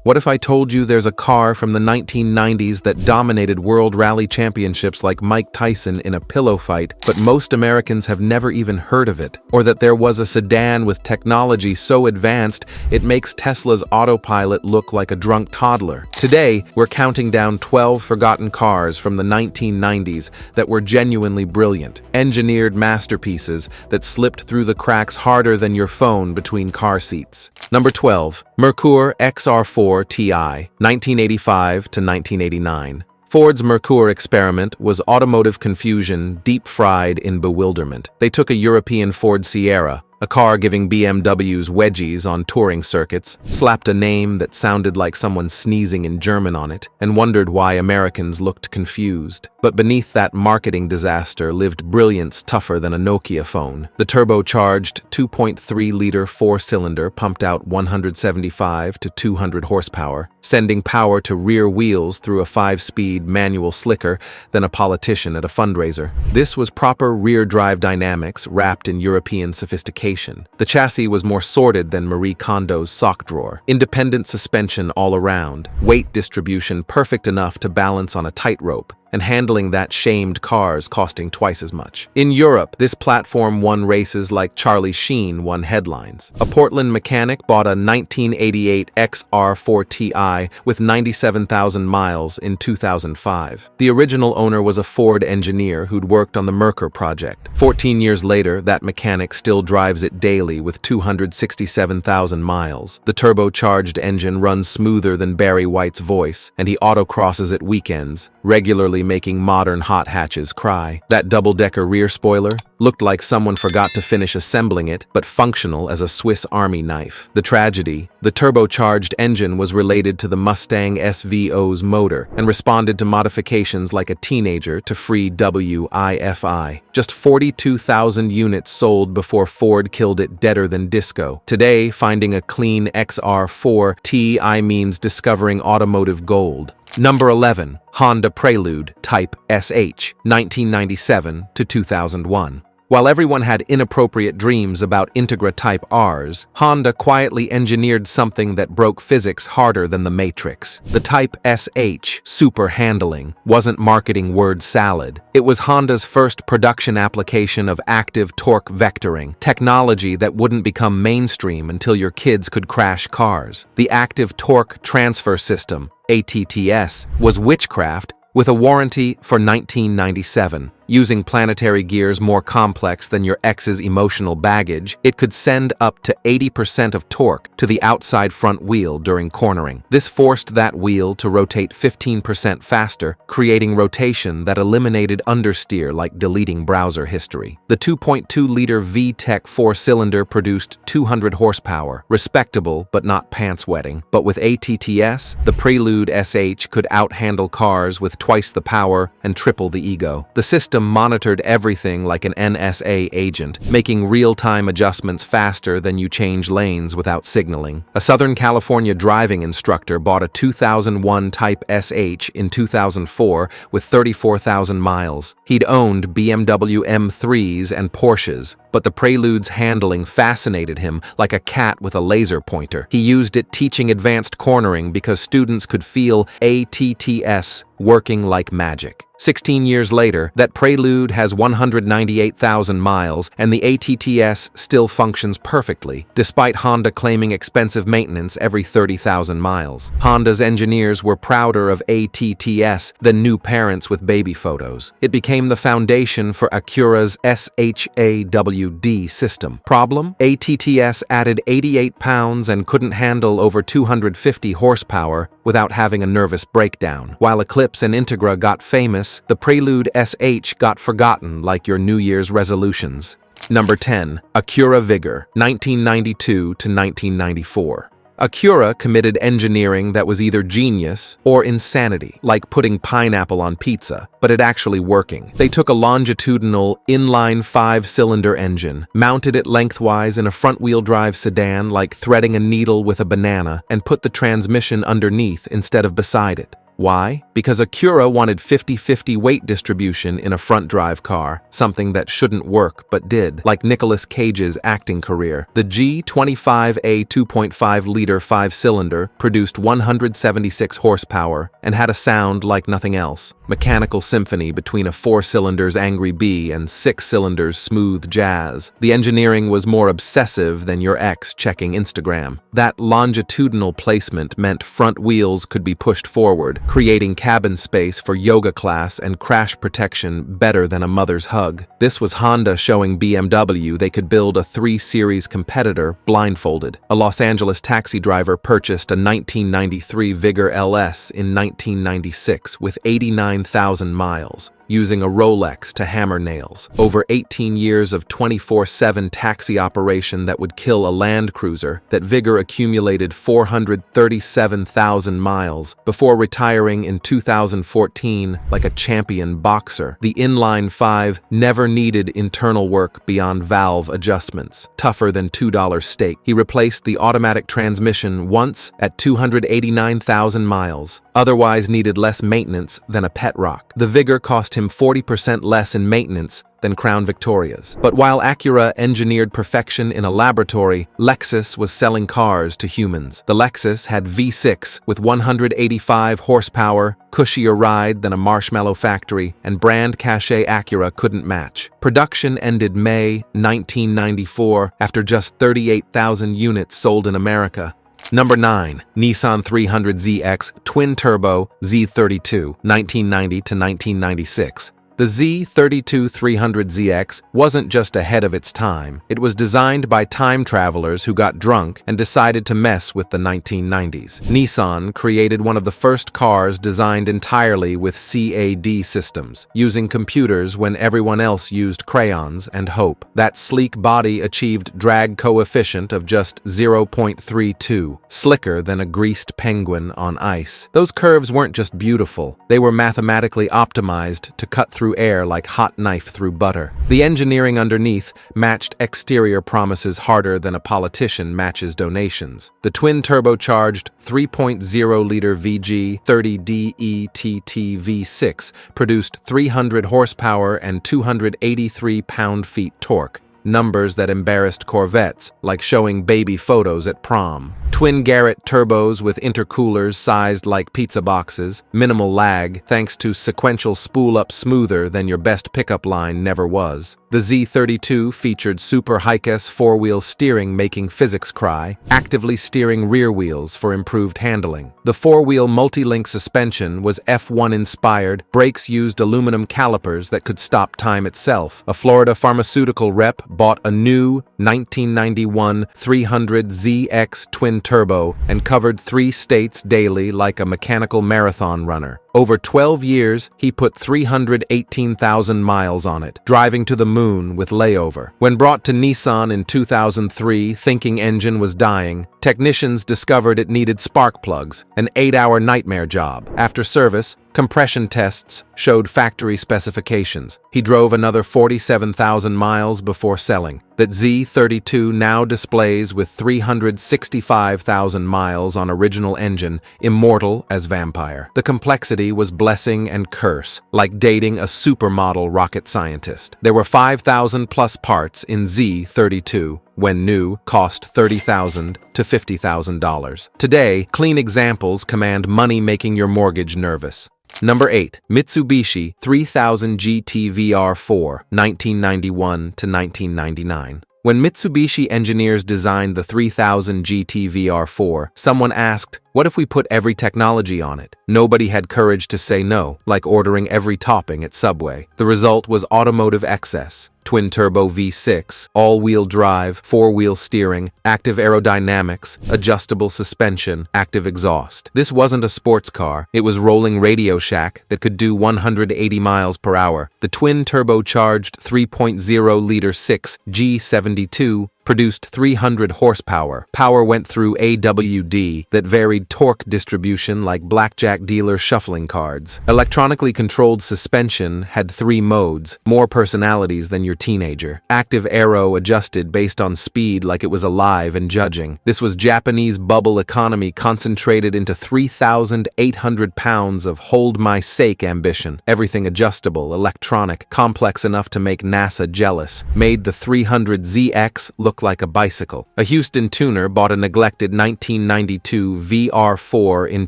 What if I told you there's a car from the 1990s that dominated world rally championships like Mike Tyson in a pillow fight, but most Americans have never even heard of it? Or that there was a sedan with technology so advanced it makes Tesla's autopilot look like a drunk toddler? Today, we're counting down 12 forgotten cars from the 1990s that were genuinely brilliant, engineered masterpieces that slipped through the cracks harder than your phone between car seats. Number 12. Merkur XR4Ti, 1985 to 1989. Ford's Merkur experiment was automotive confusion deep-fried in bewilderment. They took a European Ford Sierra, a car giving BMWs wedgies on touring circuits, slapped a name that sounded like someone sneezing in German on it, and wondered why Americans looked confused. But beneath that marketing disaster lived brilliance tougher than a Nokia phone. The turbocharged 2.3-liter four-cylinder pumped out 175 to 200 horsepower, sending power to rear wheels through a 5-speed manual slicker than a politician at a fundraiser. This was proper rear-drive dynamics wrapped in European sophistication. The chassis was more sorted than Marie Kondo's sock drawer. Independent suspension all around, weight distribution perfect enough to balance on a tightrope, and handling that shamed cars costing twice as much. In Europe, this platform won races like Charlie Sheen won headlines. A Portland mechanic bought a 1988 XR4Ti with 97,000 miles in 2005. The original owner was a Ford engineer who'd worked on the Merkur project. 14 years later, that mechanic still drives it daily with 267,000 miles. The turbocharged engine runs smoother than Barry White's voice, and he autocrosses it weekends, regularly making modern hot hatches cry. That double-decker rear spoiler looked like someone forgot to finish assembling it, but functional as a Swiss Army knife. The tragedy: the turbocharged engine was related to the Mustang SVO's motor and responded to modifications like a teenager to free Wi-Fi. Just 42,000 units sold before Ford killed it deader than disco. Today, finding a clean XR4Ti means discovering automotive gold. Number 11. Honda Prelude Type SH, 1997 to 2001. While everyone had inappropriate dreams about Integrale Type Rs, Honda quietly engineered something that broke physics harder than the Matrix. The Type SH, super handling, wasn't marketing word salad. It was Honda's first production application of active torque vectoring, technology that wouldn't become mainstream until your kids could crash cars. The Active Torque Transfer System, ADDITIVES, was witchcraft with a warranty for 1997. Using planetary gears more complex than your ex's emotional baggage, it could send up to 80% of torque to the outside front wheel during cornering. This forced that wheel to rotate 15% faster, creating rotation that eliminated understeer like deleting browser history. The 2.2-liter VTEC four-cylinder produced 200 horsepower, respectable but not pants-wetting. But with ADDITIVES, the Prelude SH could out-handle cars with twice the power and triple the ego. The system monitored everything like an NSA agent, making real-time adjustments faster than you change lanes without signaling. A Southern California driving instructor bought a 2001 Type SH in 2004 with 34,000 miles. He'd owned BMW M3s and Porsches, but the Prelude's handling fascinated him like a cat with a laser pointer. He used it teaching advanced cornering because students could feel ADDITIVES working like magic. 16 years later, that Prelude has 198,000 miles, and the ADDITIVES still functions perfectly, despite Honda claiming expensive maintenance every 30,000 miles. Honda's engineers were prouder of ADDITIVES than new parents with baby photos. It became the foundation for Acura's SHO AWD system. Problem? ADDITIVES added 88 pounds and couldn't handle over 250 horsepower without having a nervous breakdown. While Eclipse and Integrale got famous, the Prelude SH got forgotten like your New Year's resolutions. Number 10. Acura Vigor, 1992 to 1994. Acura committed engineering that was either genius or insanity, like putting pineapple on pizza, but it actually working. They took a longitudinal, inline 5-cylinder engine, mounted it lengthwise in a front-wheel drive sedan like threading a needle with a banana, and put the transmission underneath instead of beside it. Why? Because Acura wanted 50-50 weight distribution in a front-drive car, something that shouldn't work but did, like Nicolas Cage's acting career. The G25A 2.5-liter 5-cylinder produced 176 horsepower and had a sound like nothing else. Mechanical symphony between a 4-cylinder's angry bee and 6-cylinder's smooth jazz. The engineering was more obsessive than your ex checking Instagram. That longitudinal placement meant front wheels could be pushed forward, creating cabin space for yoga class and crash protection better than a mother's hug. This was Honda showing BMW they could build a 3 Series competitor blindfolded. A Los Angeles taxi driver purchased a 1993 Vigor LS in 1996 with 89,000 miles, using a Rolex to hammer nails. Over 18 years of 24/7 taxi operation that would kill a Land Cruiser, that Vigor accumulated 437,000 miles before retiring in 2014 like a champion boxer. The inline 5 never needed internal work beyond valve adjustments. Tougher than $2 steak. He replaced the automatic transmission once at 289,000 miles. Otherwise needed less maintenance than a pet rock. The Vigor cost him 40% less in maintenance than Crown Victorias. But while Acura engineered perfection in a laboratory, Lexus was selling cars to humans. The Lexus had V6 with 185 horsepower, cushier ride than a marshmallow factory, and brand cachet Acura couldn't match. Production ended May 1994 after just 38,000 units sold in America. Number 9. Nissan 300ZX Twin-Turbo Z32, 1990 to 1996. The Z32 300ZX wasn't just ahead of its time. It was designed by time travelers who got drunk and decided to mess with the 1990s. Nissan created one of the first cars designed entirely with CAD systems, using computers when everyone else used crayons and hope. That sleek body achieved drag coefficient of just 0.32, slicker than a greased penguin on ice. Those curves weren't just beautiful, they were mathematically optimized to cut through air like hot knife through butter. The engineering underneath matched exterior promises harder than a politician matches donations. The twin-turbocharged 3.0-liter VG30DETT V6 produced 300 horsepower and 283 pound-feet torque, numbers that embarrassed Corvettes, like showing baby photos at prom. Twin Garrett turbos with intercoolers sized like pizza boxes, minimal lag thanks to sequential spool-up smoother than your best pickup line never was. The Z32 featured super high-S four-wheel steering making physics cry, actively steering rear wheels for improved handling. The four-wheel multi-link suspension was F1-inspired, brakes used aluminum calipers that could stop time itself. A Florida pharmaceutical rep bought a new 1991 300ZX twin-turbo and covered 3 states daily like a mechanical marathon runner. Over 12 years, he put 318,000 miles on it, driving to the moon with layover. When brought to Nissan in 2003, thinking engine was dying, technicians discovered it needed spark plugs, an 8-hour nightmare job. After service, compression tests showed factory specifications. He drove another 47,000 miles before selling. That Z32 now displays with 365,000 miles on original engine, immortal as vampire. The complexity was blessing and curse, like dating a supermodel rocket scientist. There were 5,000 plus parts in Z32, when new, cost $30,000 to $50,000. Today, clean examples command money making your mortgage nervous. Number 8. Mitsubishi 3000 GT VR4, 1991 to 1999. When Mitsubishi engineers designed the 3000 GT VR4, someone asked, what if we put every technology on it? Nobody had courage to say no, like ordering every topping at Subway. The result was Automotive XS, twin-turbo V6, all-wheel drive, 4-wheel steering, active aerodynamics, adjustable suspension, active exhaust. This wasn't a sports car, it was rolling Radio Shack that could do 180 miles per hour. The twin-turbocharged 3.0-liter 6 G72 produced 300 horsepower. Power went through AWD that varied torque distribution like blackjack dealer shuffling cards. Electronically controlled suspension had 3 modes, more personalities than your teenager. Active aero adjusted based on speed like it was alive and judging. This was Japanese bubble economy concentrated into 3,800 pounds of hold-my-sake ambition. Everything adjustable, electronic, complex enough to make NASA jealous. Made the 300ZX look like a bicycle. A Houston tuner bought a neglected 1992 VR4 in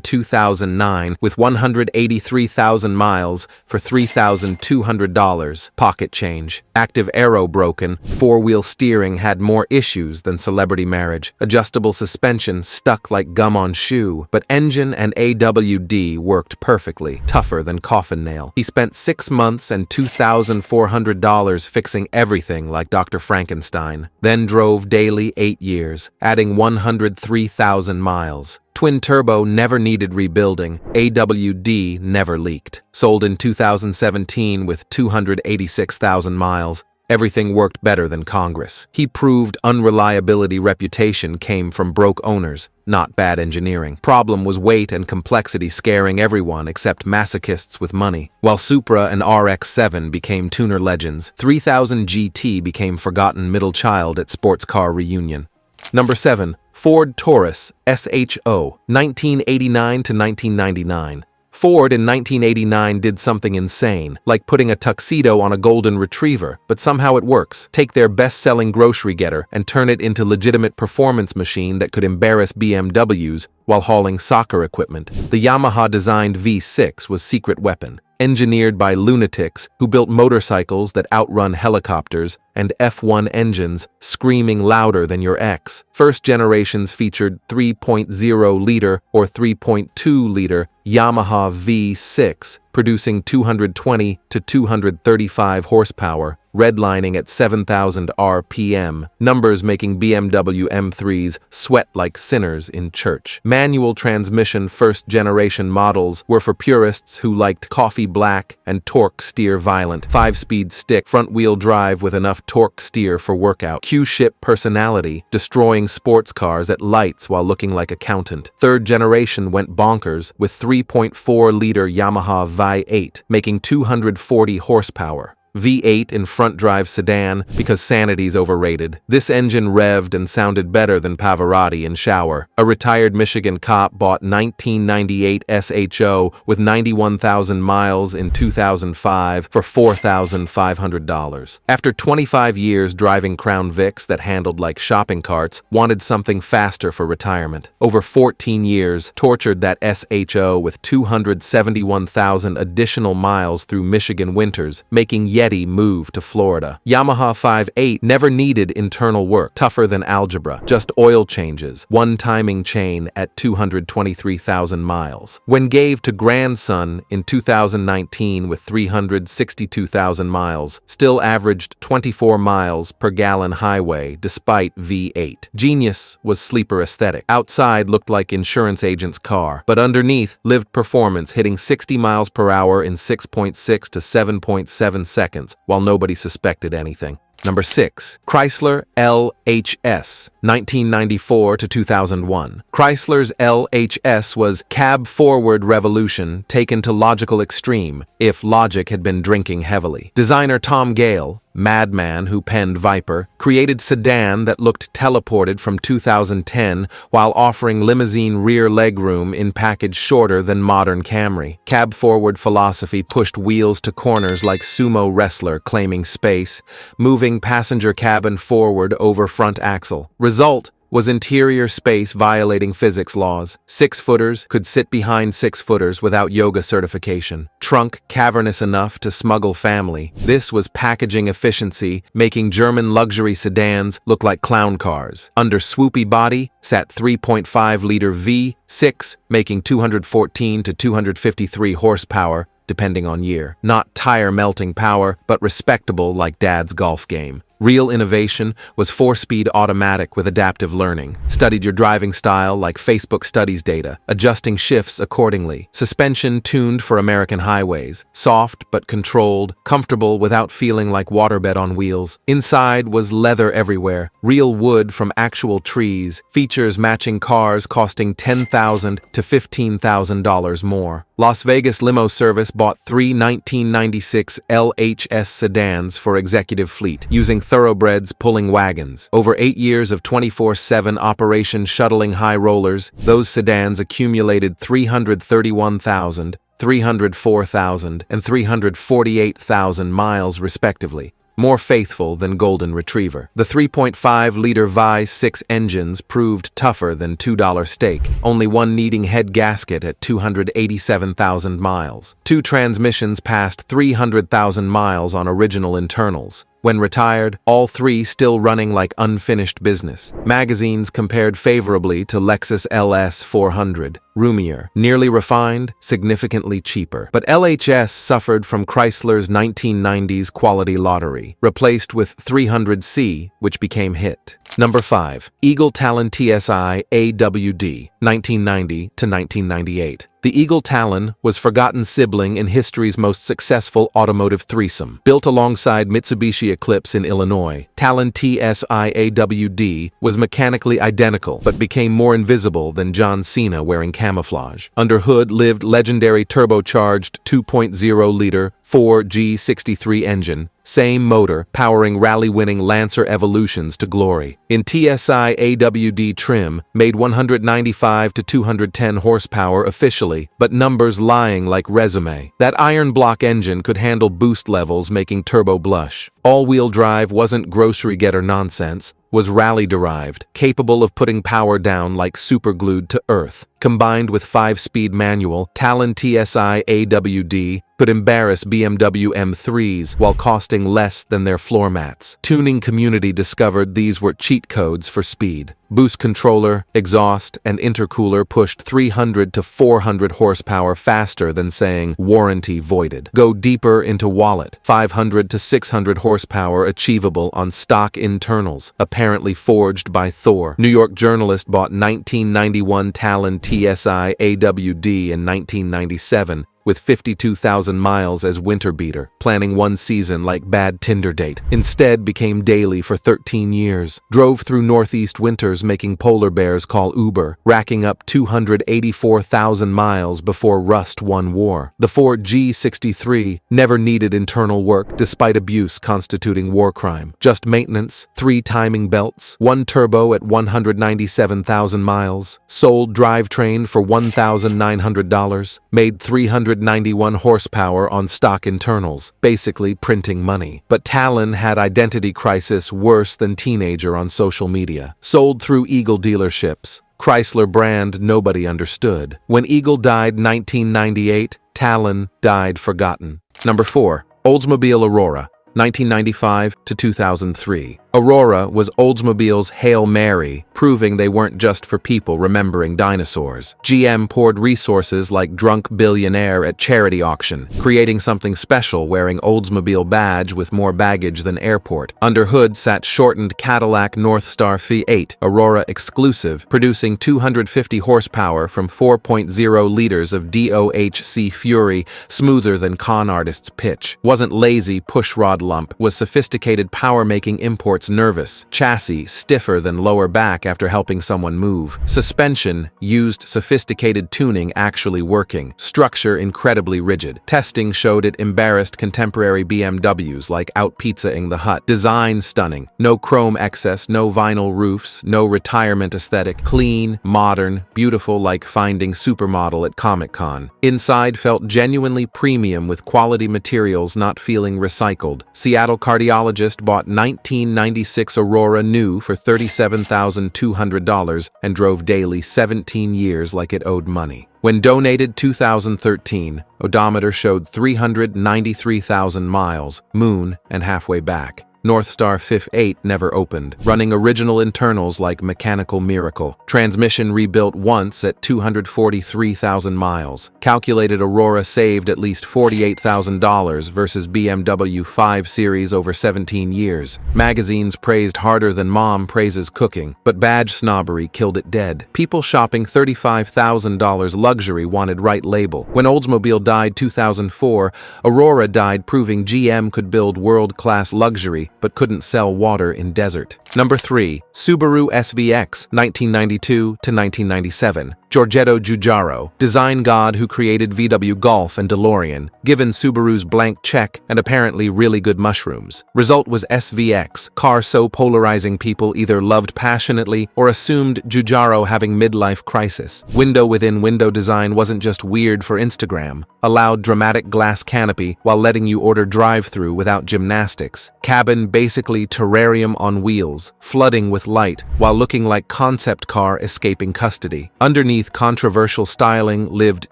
2009 with 183,000 miles for $3,200. Pocket change. Active aero broken. 4-wheel steering had more issues than celebrity marriage. Adjustable suspension stuck like gum on shoe, but engine and AWD worked perfectly. Tougher than coffin nail. He spent 6 months and $2,400 fixing everything like Dr. Frankenstein. Then drove daily 8 years, adding 103,000 miles. Twin turbo never needed rebuilding. AWD never leaked. Sold in 2017 with 286,000 miles. Everything worked better than Congress. He proved unreliability reputation came from broke owners, not bad engineering. Problem was weight and complexity scaring everyone except masochists with money. While Supra and RX-7 became tuner legends, 3000 GT became forgotten middle child at sports car reunion. Number 7. Ford Taurus SHO, 1989 to 1999. Ford in 1989 did something insane, like putting a tuxedo on a golden retriever, but somehow it works. Take their best-selling grocery getter and turn it into legitimate performance machine that could embarrass BMWs while hauling soccer equipment. The Yamaha-designed V6 was secret weapon. Engineered by lunatics who built motorcycles that outrun helicopters and F1 engines screaming louder than your ex. First generations featured 3.0-liter or 3.2-liter Yamaha V6, producing 220 to 235 horsepower, redlining at 7,000 RPM, numbers making BMW M3s sweat like sinners in church. Manual transmission first-generation models were for purists who liked coffee black and torque steer violent. 5-speed stick, front-wheel drive with enough torque steer for workout. Q-ship personality, destroying sports cars at lights while looking like accountant. Third generation went bonkers with 3.4-liter Yamaha V8, making 240 horsepower. V8 in front-drive sedan because sanity's overrated. This engine revved and sounded better than Pavarotti in shower. A retired Michigan cop bought 1998 SHO with 91,000 miles in 2005 for $4,500. After 25 years driving Crown Vics that handled like shopping carts, wanted something faster for retirement. Over 14 years, tortured that SHO with 271,000 additional miles through Michigan winters, making Yeti move to Florida. Yamaha 5.8 never needed internal work, tougher than algebra, just oil changes, one timing chain at 223,000 miles. When gave to grandson in 2019 with 362,000 miles, still averaged 24 miles per gallon highway despite V8. Genius was sleeper aesthetic. Outside looked like insurance agent's car, but underneath lived performance, hitting 60 miles per hour in 6.6 to 7.7 seconds, while nobody suspected anything. Number 6. Chrysler LHS, 1994 to 2001. Chrysler's LHS was cab-forward revolution taken to logical extreme, if logic had been drinking heavily. Designer Tom Gale, madman who penned Viper, created sedan that looked teleported from 2010 while offering limousine rear legroom in package shorter than modern Camry. Cab-forward philosophy pushed wheels to corners like sumo wrestler claiming space, moving passenger cabin forward over front axle. Result was interior space violating physics laws. 6-footers could sit behind 6-footers without yoga certification. Trunk cavernous enough to smuggle family. This was packaging efficiency, making German luxury sedans look like clown cars. Under swoopy body sat 3.5-liter V6, making 214 to 253 horsepower, depending on year. Not tire-melting power, but respectable like Dad's golf game. Real innovation was 4-speed automatic with adaptive learning. Studied your driving style like Facebook studies data, adjusting shifts accordingly. Suspension tuned for American highways. Soft but controlled, comfortable without feeling like waterbed on wheels. Inside was leather everywhere, real wood from actual trees. Features matching cars costing $10,000 to $15,000 more. Las Vegas Limo Service bought 3 1996 LHS sedans for executive fleet, using thoroughbreds pulling wagons. Over 8 years of 24/7 operation shuttling high rollers, those sedans accumulated 331,000, 304,000, and 348,000 miles respectively. More faithful than Golden Retriever. The 3.5-liter V6 engines proved tougher than $2 steak, only one needing head gasket at 287,000 miles. 2 transmissions passed 300,000 miles on original internals. When retired, all 3 still running like unfinished business. Magazines compared favorably to Lexus LS 400. Roomier, nearly refined, significantly cheaper. But LHS suffered from Chrysler's 1990s quality lottery, replaced with 300C, which became hit. Number 5. Eagle Talon TSi AWD, 1990 to 1998. The Eagle Talon was forgotten sibling in history's most successful automotive threesome. Built alongside Mitsubishi Eclipse in Illinois, Talon TSi AWD was mechanically identical but became more invisible than John Cena wearing camouflage. Under hood lived legendary turbocharged 2.0-liter 4G63 engine, same motor powering rally-winning Lancer Evolutions to glory. In TSi AWD trim, made 195 to 210 horsepower officially, but numbers lying like resume. That iron block engine could handle boost levels making turbo blush. All-wheel drive wasn't grocery getter nonsense, was rally-derived, capable of putting power down like superglued to earth. Combined with 5-speed manual, Talon TSi AWD could embarrass BMW M3s while costing less than their floor mats. Tuning community discovered these were cheat codes for speed. Boost controller, exhaust, and intercooler pushed 300 to 400 horsepower faster than saying warranty voided. Go deeper into wallet. 500 to 600 horsepower achievable on stock internals, apparently forged by Thor. New York journalist bought 1991 Talon TSi AWD in 1997. With 52,000 miles as winter beater, planning one season like bad Tinder date. Instead became daily for 13 years. Drove through Northeast winters making polar bears call Uber, racking up 284,000 miles before rust won war. The Ford G63 never needed internal work despite abuse constituting war crime. Just maintenance, 3 timing belts, 1 turbo at 197,000 miles, sold drivetrain for $1,900, made 391 horsepower on stock internals, basically printing money. But Talon had identity crisis worse than teenager on social media. Sold through Eagle dealerships. Chrysler brand nobody understood. When Eagle died 1998, Talon died forgotten. Number 4. Oldsmobile Aurora, 1995 to 2003. Aurora was Oldsmobile's Hail Mary, proving they weren't just for people remembering dinosaurs. GM poured resources like drunk billionaire at charity auction, creating something special wearing Oldsmobile badge with more baggage than airport. Under hood sat shortened Cadillac Northstar V8, Aurora exclusive, producing 250 horsepower from 4.0 liters of DOHC Fury, smoother than con artist's pitch. Wasn't lazy pushrod lump, was sophisticated power-making imports nervous. Chassis stiffer than lower back after helping someone move. Suspension used sophisticated tuning actually working. Structure incredibly rigid. Testing showed it embarrassed contemporary BMWs like out-pizzaing the Hut. Design stunning. No chrome excess, no vinyl roofs, no retirement aesthetic. Clean, modern, beautiful like finding supermodel at Comic-Con. Inside felt genuinely premium with quality materials not feeling recycled. Seattle cardiologist bought 1996 Aurora new for $37,200 and drove daily 17 years like it owed money. When donated 2013, odometer showed 393,000 miles, moon, and halfway back. North Star 58 never opened, running original internals like Mechanical Miracle. Transmission rebuilt once at 243,000 miles. Calculated Aurora saved at least $48,000 versus BMW 5 Series over 17 years. Magazines praised Harder Than Mom praises cooking, but badge snobbery killed it dead. People shopping $35,000 luxury wanted right label. When Oldsmobile died 2004, Aurora died, proving GM could build world-class luxury but couldn't sell water in desert. Number 3. Subaru SVX, 1992 to 1997. Giorgetto Giugiaro, design god who created VW Golf and DeLorean, given Subaru's blank check and apparently really good mushrooms. Result was SVX, car so polarizing people either loved passionately or assumed Giugiaro having midlife crisis. Window within window design wasn't just weird for Instagram. Allowed dramatic glass canopy while letting you order drive-through without gymnastics. Cabin basically terrarium on wheels, flooding with light while looking like concept car escaping custody. Underneath controversial styling lived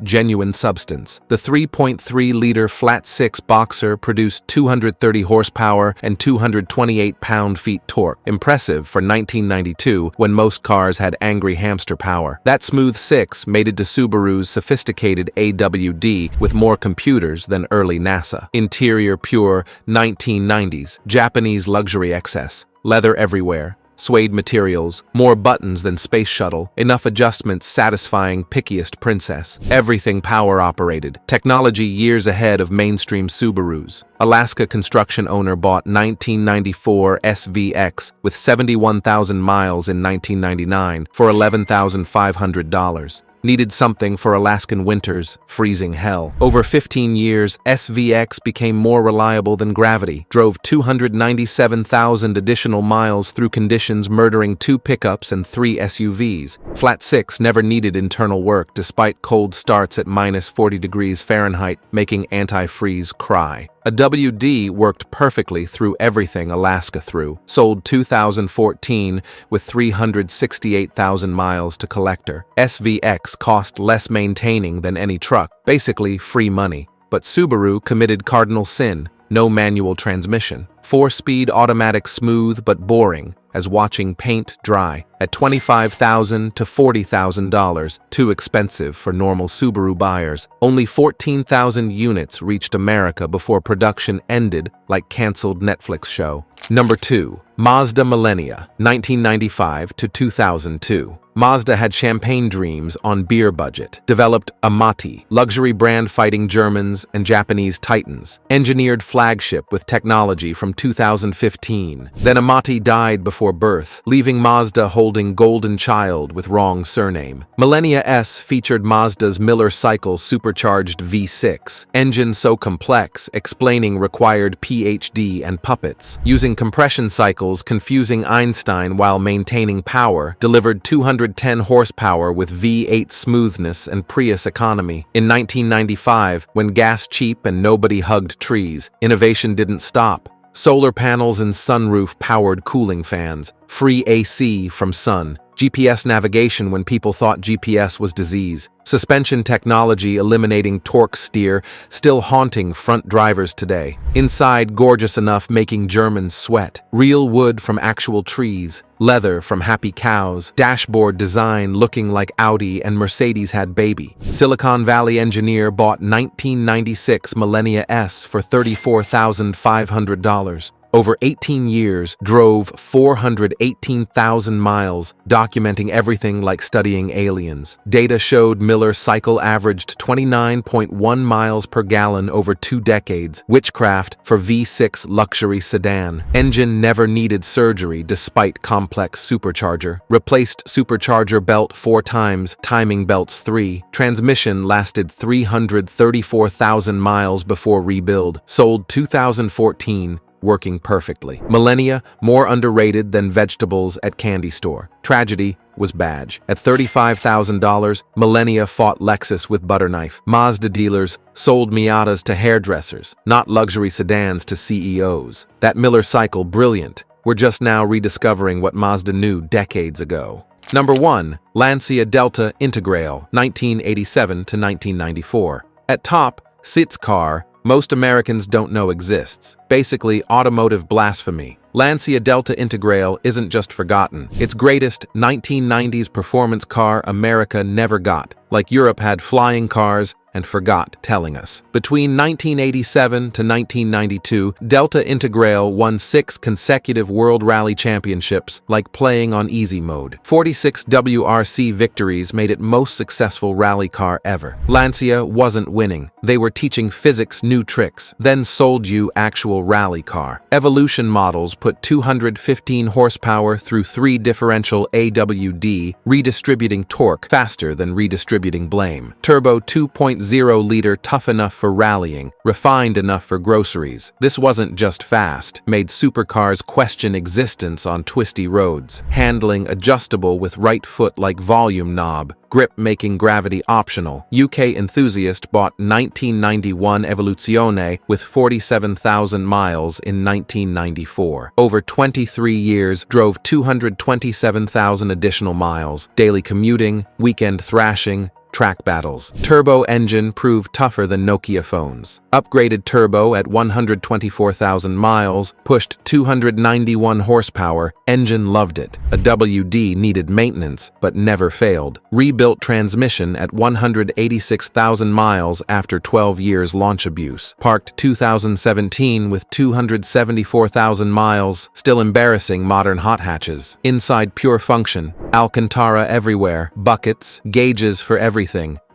genuine substance. The 3.3-liter flat-six Boxer produced 230 horsepower and 228 pound-feet torque. Impressive for 1992 when most cars had angry hamster power. That smooth six made it to Subaru's sophisticated AWD with more computers than early NASA. Interior pure 1990s, Japanese luxury excess, leather everywhere. Suede materials, more buttons than Space Shuttle, enough adjustments satisfying pickiest princess. Everything power-operated, technology years ahead of mainstream Subarus. Alaska construction owner bought 1994 SVX with 71,000 miles in 1999 for $11,500. Needed something for Alaskan winters, freezing hell. Over 15 years, SVX became more reliable than gravity, drove 297,000 additional miles through conditions murdering 2 pickups and 3 SUVs. Flat 6 never needed internal work despite cold starts at minus 40 degrees Fahrenheit, making antifreeze cry. A WD worked perfectly through everything Alaska threw. Sold 2014 with 368,000 miles to collector. SVX cost less maintaining than any truck, basically free money. But Subaru committed cardinal sin: no manual transmission. 4-speed automatic, smooth but boring, as watching paint dry. At $25,000 to $40,000, too expensive for normal Subaru buyers. Only 14,000 units reached America before production ended like canceled Netflix show. Number 2. Mazda Millennia, 1995 to 2002. Mazda had champagne dreams on beer budget. Developed Amati, luxury brand fighting Germans and Japanese titans. Engineered flagship with technology from 2015. Then Amati died before birth, leaving Mazda holding golden child with wrong surname. Millennia S featured Mazda's Miller Cycle supercharged V6. Engine so complex, explaining required PhD and puppets. Using compression cycles, confusing Einstein while maintaining power. Delivered 210 horsepower with V8 smoothness and Prius economy. In 1995, when gas cheap and nobody hugged trees, innovation didn't stop. Solar panels and sunroof powered cooling fans. Free AC from sun. GPS navigation when people thought GPS was disease. Suspension technology eliminating torque steer, still haunting front drivers today. Inside gorgeous enough making Germans sweat. Real wood from actual trees. Leather from happy cows. Dashboard design looking like Audi and Mercedes had baby. Silicon Valley engineer bought 1996 Millennia S for $34,500. Over 18 years, drove 418,000 miles, documenting everything like studying aliens. Data showed Miller Cycle averaged 29.1 miles per gallon over 2 decades. Witchcraft for V6 luxury sedan. Engine never needed surgery despite complex supercharger. Replaced supercharger belt 4 times, timing belts 3. Transmission lasted 334,000 miles before rebuild. Sold 2014. Working perfectly. Millennia, more underrated than vegetables at candy store. Tragedy was badge. At $35,000, Millennia fought Lexus with butter knife. Mazda dealers sold Miatas to hairdressers, not luxury sedans to CEOs. That Miller Cycle, brilliant. We're just now rediscovering what Mazda knew decades ago. Number 1. Lancia Delta Integrale, 1987 to 1994. At top, sits car most Americans don't know exists. Basically, automotive blasphemy. Lancia Delta Integrale isn't just forgotten. Its greatest 1990s performance car America never got, like Europe had flying cars and forgot telling us. Between 1987 to 1992, Delta Integrale won 6 consecutive World Rally Championships, like playing on easy mode. 46 WRC victories made it most successful rally car ever. Lancia wasn't winning. They were teaching physics new tricks, then sold you actual rally car. Evolution models put 215 horsepower through 3 differential AWD, redistributing torque faster than redistributing blame. Turbo 2.0-liter tough enough for rallying, refined enough for groceries. This wasn't just fast, made supercars question existence on twisty roads. Handling adjustable with right foot like volume knob, grip making gravity optional. UK enthusiast bought 1991 Evoluzione with 47,000 miles in 1994. Over 23 years, drove 227,000 additional miles. Daily commuting, weekend thrashing, track battles. Turbo engine proved tougher than Nokia phones. Upgraded turbo at 124,000 miles, pushed 291 horsepower, engine loved it. A WD needed maintenance, but never failed. Rebuilt transmission at 186,000 miles after 12 years launch abuse. Parked 2017 with 274,000 miles, still embarrassing modern hot hatches. Inside pure function, Alcantara everywhere, buckets, gauges for everything.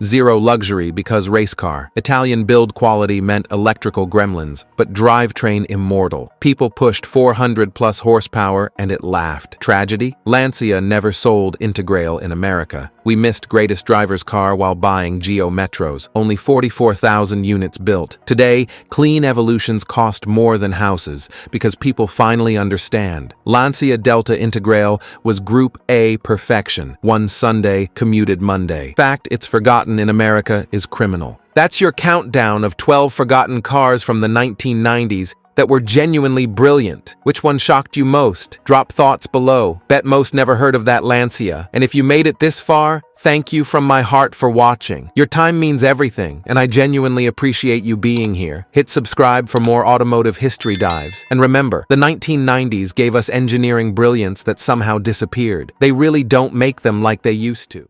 Zero luxury because race car. Italian build quality meant electrical gremlins, but drivetrain immortal. People pushed 400 plus horsepower and it laughed. Tragedy? Lancia never sold Integrale in America. We missed greatest driver's car while buying Geo Metros. Only 44,000 units built. Today, clean evolutions cost more than houses because people finally understand. Lancia Delta Integrale was Group A perfection. One Sunday, commuted Monday. Fact it's forgotten in America is criminal. That's your countdown of 12 forgotten cars from the 1990s that were genuinely brilliant. Which one shocked you most? Drop thoughts below. Bet most never heard of that Lancia. And if you made it this far, thank you from my heart for watching. Your time means everything, and I genuinely appreciate you being here. Hit subscribe for more automotive history dives. And remember, the 1990s gave us engineering brilliance that somehow disappeared. They really don't make them like they used to.